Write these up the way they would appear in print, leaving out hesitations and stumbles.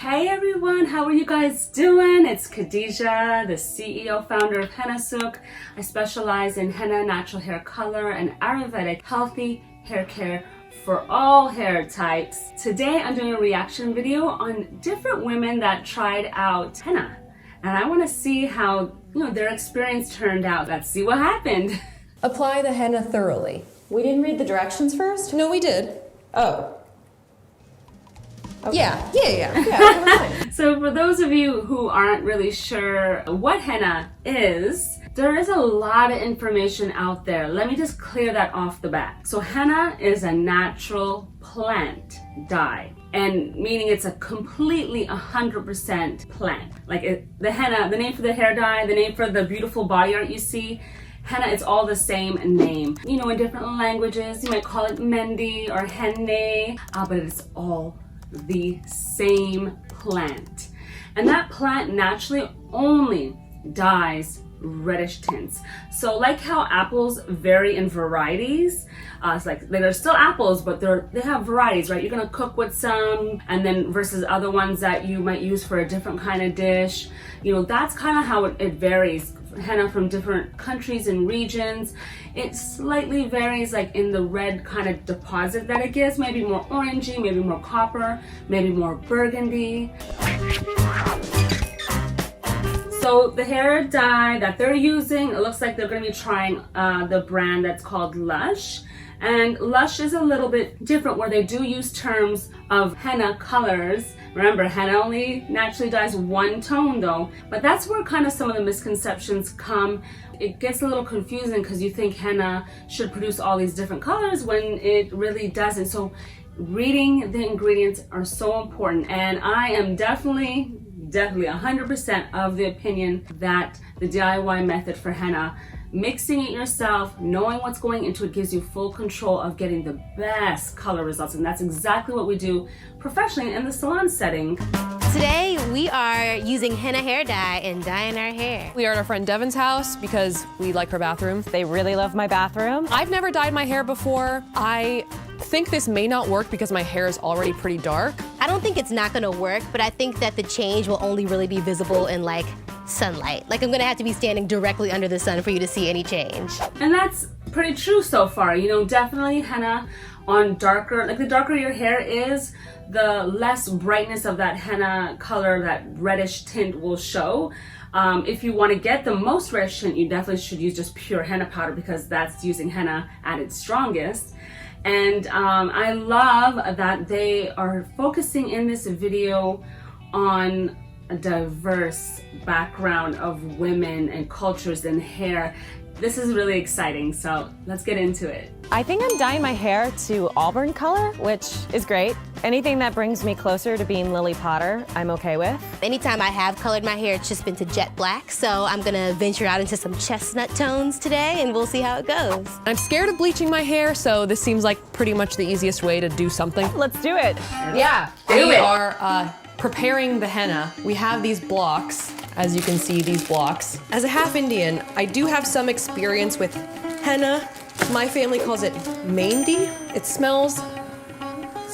Hey everyone, how are you guys doing? It's Khadija, the CEO founder of Hennasooq. I specialize in henna, natural hair color, and Ayurvedic healthy hair care for all hair types. Today I'm doing a reaction video on different women that tried out henna. And I want to see how their experience turned out. Let's see what happened. Apply the henna thoroughly. We didn't read the directions first? No, we did. Oh. Okay. Yeah. So for those of you who aren't really sure what henna is, there is a lot of information out there. Let me just clear that off the bat. So henna is a natural plant dye, and meaning it's a completely 100% plant. Like the henna, the name for the hair dye, the name for the beautiful body art you see, henna, it's all the same name. In different languages, you might call it mendi or henne, but it's all the same plant. And that plant naturally only dyes reddish tints. So like how apples vary in varieties, it's like they're still apples, but they have varieties, right? You're gonna cook with some, and then versus other ones that you might use for a different kind of dish. That's kind of how it varies. Henna from different countries and regions, it slightly varies, like in the red kind of deposit that it gives, maybe more orangey, maybe more copper, maybe more burgundy. So the hair dye that they're using, it looks like they're going to be trying the brand that's called Lush. And Lush is a little bit different, where they do use terms of henna colors. Remember, henna only naturally dyes one tone though, but that's where kind of some of the misconceptions come. It gets a little confusing because you think henna should produce all these different colors when it really doesn't. So reading the ingredients are so important, and I am definitely 100% of the opinion that the DIY method for henna, mixing it yourself, knowing what's going into it, gives you full control of getting the best color results. And that's exactly what we do professionally in the salon setting. Today we are using henna hair dye and dyeing our hair. We are at our friend Devin's house because we like her bathroom. They really love my bathroom. I've never dyed my hair before. I think this may not work because my hair is already pretty dark. I don't think it's not gonna work, but I think that the change will only really be visible in like sunlight. Like I'm gonna have to be standing directly under the sun for you to see any change. And that's pretty true so far. Definitely henna on darker, like the darker your hair is, the less brightness of that henna color, that reddish tint will show. If you want to get the most reddish tint, you definitely should use just pure henna powder, because that's using henna at its strongest. And I love that they are focusing in this video on a diverse background of women and cultures and hair. This is really exciting, so let's get into it. I think I'm dyeing my hair to auburn color, which is great. Anything that brings me closer to being Lily Potter, I'm okay with. Anytime I have colored my hair, it's just been to jet black, so I'm gonna venture out into some chestnut tones today, and we'll see how it goes. I'm scared of bleaching my hair, so this seems like pretty much the easiest way to do something. Let's do it. Yeah, we are preparing the henna. We have these blocks, as you can see, these blocks. As a half Indian, I do have some experience with henna. My family calls it mendi. It smells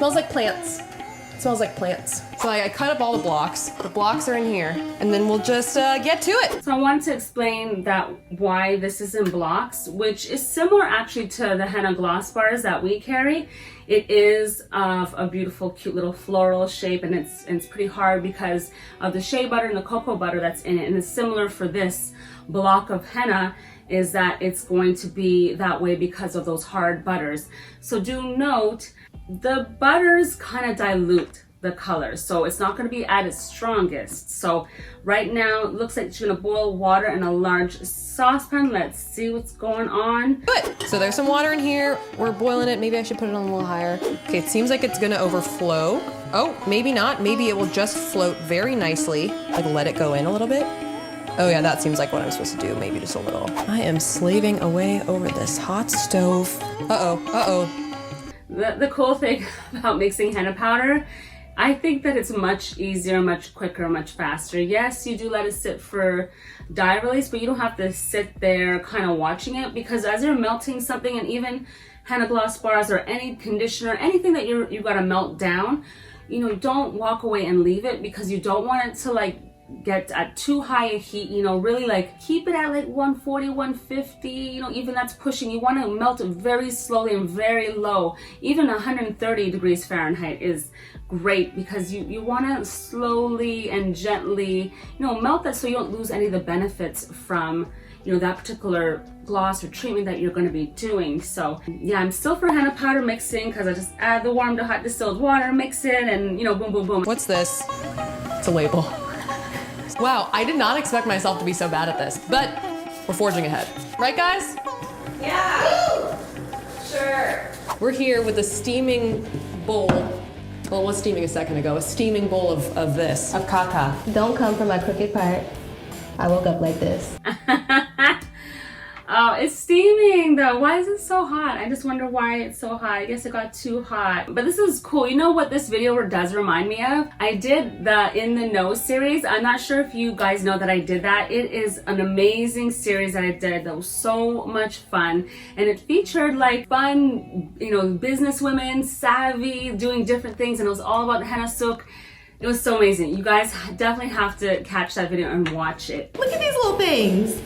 like plants. It smells like plants. So I cut up all the blocks. The blocks are in here, and then we'll just get to it. So I wanted to explain that why this is in blocks, which is similar actually to the henna gloss bars that we carry. It is of a beautiful, cute little floral shape, and it's pretty hard because of the shea butter and the cocoa butter that's in it. And it's similar for this block of henna, is that it's going to be that way because of those hard butters. So do note, the butters kind of dilute the color, so it's not going to be at its strongest. So right now it looks like you're going to boil water in a large saucepan. Let's see what's going on. Good. So there's some water in here. We're boiling it. Maybe I should put it on a little higher. Okay, it seems like it's going to overflow. Oh, maybe not. Maybe it will just float very nicely. Like let it go in a little bit. Oh yeah, that seems like what I'm supposed to do. Maybe just a little. I am slaving away over this hot stove. The cool thing about mixing henna powder, I think that it's much easier, much quicker, much faster. Yes, you do let it sit for dye release, but you don't have to sit there kind of watching it, because as you're melting something, and even henna gloss bars or any conditioner, anything that you've got to melt down, you know, don't walk away and leave it, because you don't want it to like get at too high a heat. You know, really like keep it at like 140, 150, you know, even that's pushing. You want to melt it very slowly and very low. Even 130 degrees Fahrenheit is great, because you want to slowly and gently, you know, melt that so you don't lose any of the benefits from, you know, that particular gloss or treatment that you're going to be doing. So yeah, I'm still for henna powder mixing, because I just add the warm to hot distilled water, mix it, and you know, boom, boom, boom. What's this? It's a label. Wow, I did not expect myself to be so bad at this, but we're forging ahead. Right, guys? Yeah. Sure. We're here with a steaming bowl. Well, it was steaming a second ago. A steaming bowl of this. Of caca. Don't come from my crooked part. I woke up like this. Oh, it's steaming though. Why is it so hot? I just wonder why it's so hot. I guess it got too hot. But this is cool. You know what this video does remind me of? I did the In the Know series. I'm not sure if you guys know that I did that. It is an amazing series that I did that was so much fun. And it featured like fun, you know, business women, savvy, doing different things. And it was all about the Hennasooq. It was so amazing. You guys definitely have to catch that video and watch it. Look at these little things.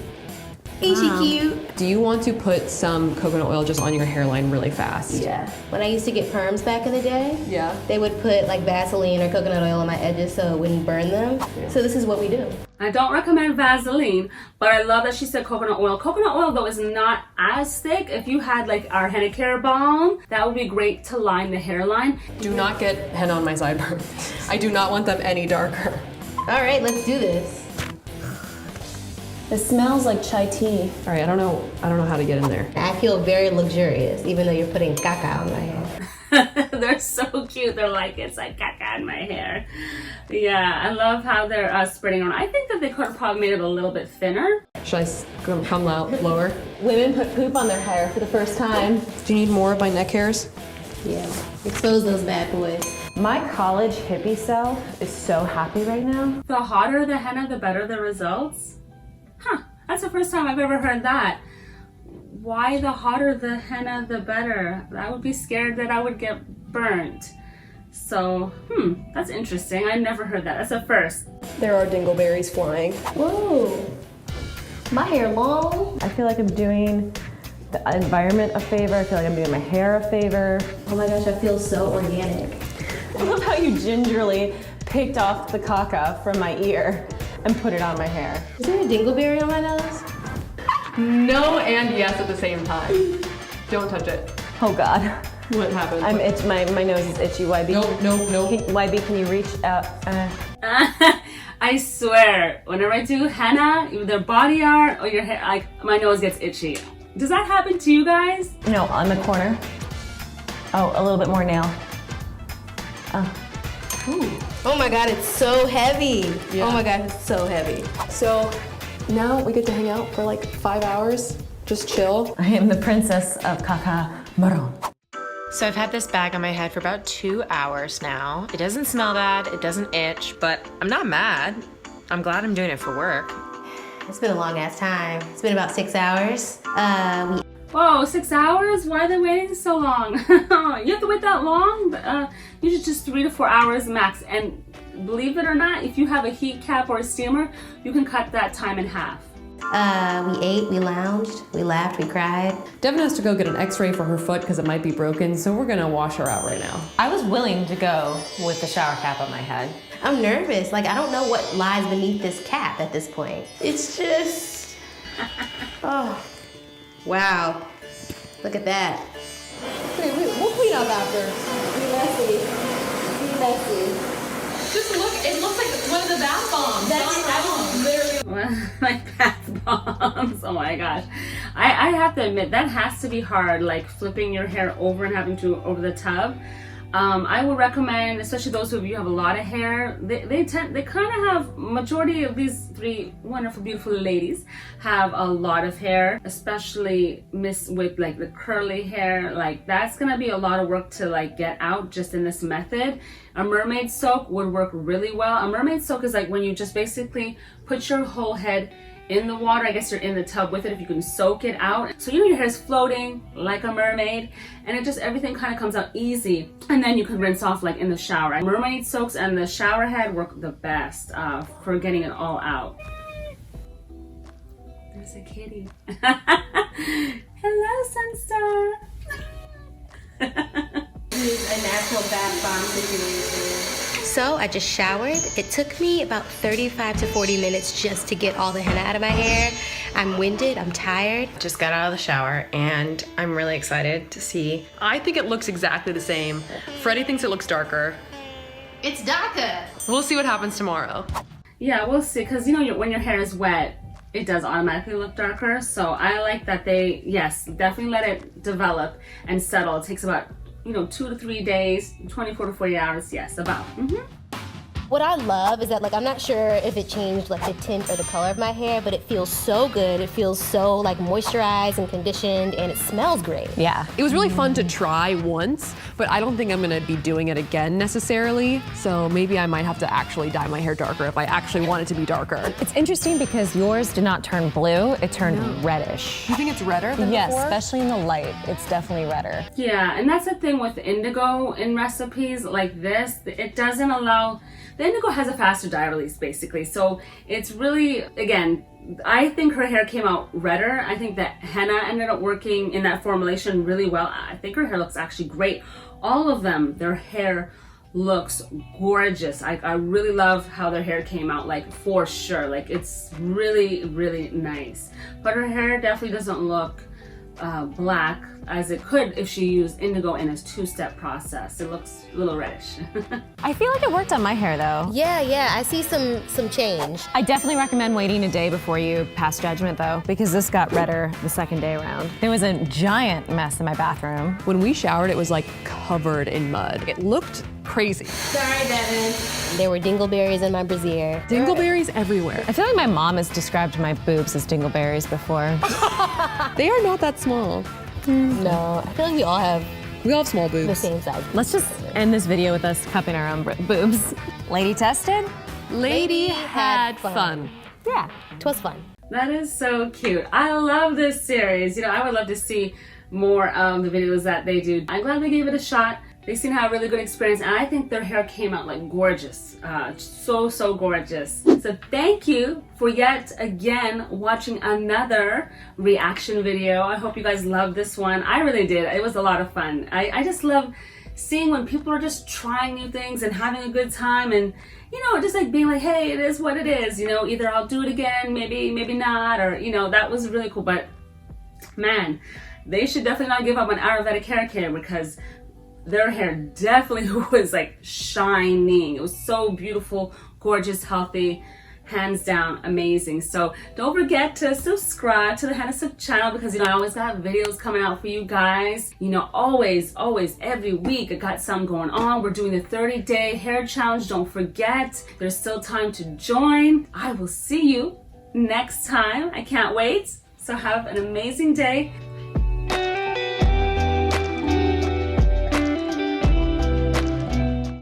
Ain't she cute? Do you want to put some coconut oil just on your hairline really fast? Yeah. When I used to get perms back in the day, Yeah. they would put like Vaseline or coconut oil on my edges so it wouldn't burn them. Yeah. So this is what we do. I don't recommend Vaseline, but I love that she said coconut oil. Coconut oil though is not as thick. If you had like our henna care balm, that would be great to line the hairline. Do not get henna on my sideburn. I do not want them any darker. All right, let's do this. It smells like chai tea. All right, I don't know how to get in there. I feel very luxurious, even though you're putting caca on my hair. They're so cute. They're like, it's like caca in my hair. Yeah, I love how they're spreading on. I think that they could have probably made it a little bit thinner. Should I come lower? Women put poop on their hair for the first time. Do you need more of my neck hairs? Yeah, expose those bad boys. My college hippie self is so happy right now. The hotter the henna, the better the results. Huh, that's the first time I've ever heard that. Why the hotter the henna, the better? I would be scared that I would get burnt. So, that's interesting. I never heard that. That's a first. There are dingleberries flying. Whoa, my hair long. I feel like I'm doing the environment a favor. I feel like I'm doing my hair a favor. Oh my gosh, I feel so organic. I love how you gingerly picked off the caca from my ear and put it on my hair. Is there a dingleberry on my nose? No and yes at the same time. Don't touch it. Oh God. What happened? I'm itch. My nose is itchy. YB. No. YB, can you reach out? I swear, whenever I do henna, either body art or your hair, like my nose gets itchy. Does that happen to you guys? No, on the corner. Oh, a little bit more nail. Oh my God, it's so heavy. Yeah. Oh my God, it's so heavy. So now we get to hang out for like 5 hours. Just chill. I am the princess of caca marron. So I've had this bag on my head for about 2 hours now. It doesn't smell bad, it doesn't itch, but I'm not mad. I'm glad I'm doing it for work. It's been a long ass time. It's been about 6 hours. Whoa, 6 hours? Why are they waiting so long? You have to wait that long? Usually just 3 to 4 hours max. And believe it or not, if you have a heat cap or a steamer, you can cut that time in half. We ate, we lounged, we laughed, we cried. Devin has to go get an x-ray for her foot because it might be broken, so we're gonna wash her out right now. I was willing to go with the shower cap on my head. I'm nervous. Like, I don't know what lies beneath this cap at this point. It's just, oh, wow. Look at that. Wait, we'll clean up after. Be messy. Be messy. Just look, it looks like one of the bath bombs. Like bath bombs. Oh my gosh. I have to admit, that has to be hard, like flipping your hair over and having to over the tub. I would recommend, especially those of you who have a lot of hair, they kind of have, majority of these three wonderful, beautiful ladies have a lot of hair, especially with like the curly hair. Like that's gonna be a lot of work to like get out just in this method. A mermaid soak would work really well. A mermaid soak is like when you just basically put your whole head in the water, I guess you're in the tub with it if you can soak it out. So you know your hair is floating like a mermaid, and it just, everything kind of comes out easy. And then you can rinse off like in the shower. Mermaid soaks and the shower head work the best for getting it all out. There's a kitty. Hello, Sunstar. A natural bath bomb situation. So I just showered. It took me about 35 to 40 minutes just to get all the henna out of my hair. I'm winded, I'm tired. Just got out of the shower and I'm really excited to see. I think it looks exactly the same. Freddie thinks it looks darker. It's darker. We'll see what happens tomorrow. Yeah, we'll see, because you know when your hair is wet, it does automatically look darker. So I like that they, yes, definitely let it develop and settle. It takes about, you know, 2 to 3 days, 24 to 40 hours, yes, about. What I love is that, like, I'm not sure if it changed like the tint or the color of my hair, but it feels so good. It feels so like moisturized and conditioned, and it smells great. Yeah. It was really fun to try once, but I don't think I'm gonna be doing it again necessarily. So maybe I might have to actually dye my hair darker if I actually want it to be darker. It's interesting because yours did not turn blue, it turned reddish. You think it's redder than Yes, before? especially in the light, it's definitely redder. Yeah, and that's the thing with indigo in recipes like this. It doesn't allow, the indigo has a faster dye release basically. So it's really, again, I think her hair came out redder. I think that henna ended up working in that formulation really well. I think her hair looks actually great. All of them, their hair looks gorgeous. I really love how their hair came out, like for sure. Like it's really, really nice. But her hair definitely doesn't look black as it could if she used indigo in a two-step process. It looks a little reddish. I feel like it worked on my hair though. Yeah, I see some change. I definitely recommend waiting a day before you pass judgment though, because this got redder the second day around. There was a giant mess in my bathroom. When we showered, it was like covered in mud. It looked crazy. Sorry, Devin. There were dingleberries in my brassiere. Dingleberries everywhere. I feel like my mom has described my boobs as dingleberries before. They are not that small. No, I feel like we all have We all have small boobs. the same size. Let's just end this video with us cupping our own boobs. Lady tested? Lady had fun. Yeah, it was fun. That is so cute. I love this series. You know, I would love to see more of the videos that they do. I'm glad they gave it a shot. They seem to have a really good experience, and I think their hair came out like gorgeous. So gorgeous. So thank you for yet again watching another reaction video. I hope you guys loved this one. I really did. It was a lot of fun. I just love seeing when people are just trying new things and having a good time, and you know, just like being like, hey, it is what it is. You know, either I'll do it again, maybe not, or you know, that was really cool. But man, they should definitely not give up on Ayurvedic hair care, because their hair definitely was like shining. It was so beautiful, gorgeous, healthy, hands down amazing. So don't forget to subscribe to the Hennasooq channel, because you know I always got videos coming out for you guys. You know, always every week I got something going on. We're doing the 30-day hair challenge. Don't forget, there's still time to join. I will see you next time. I can't wait. So have an amazing day.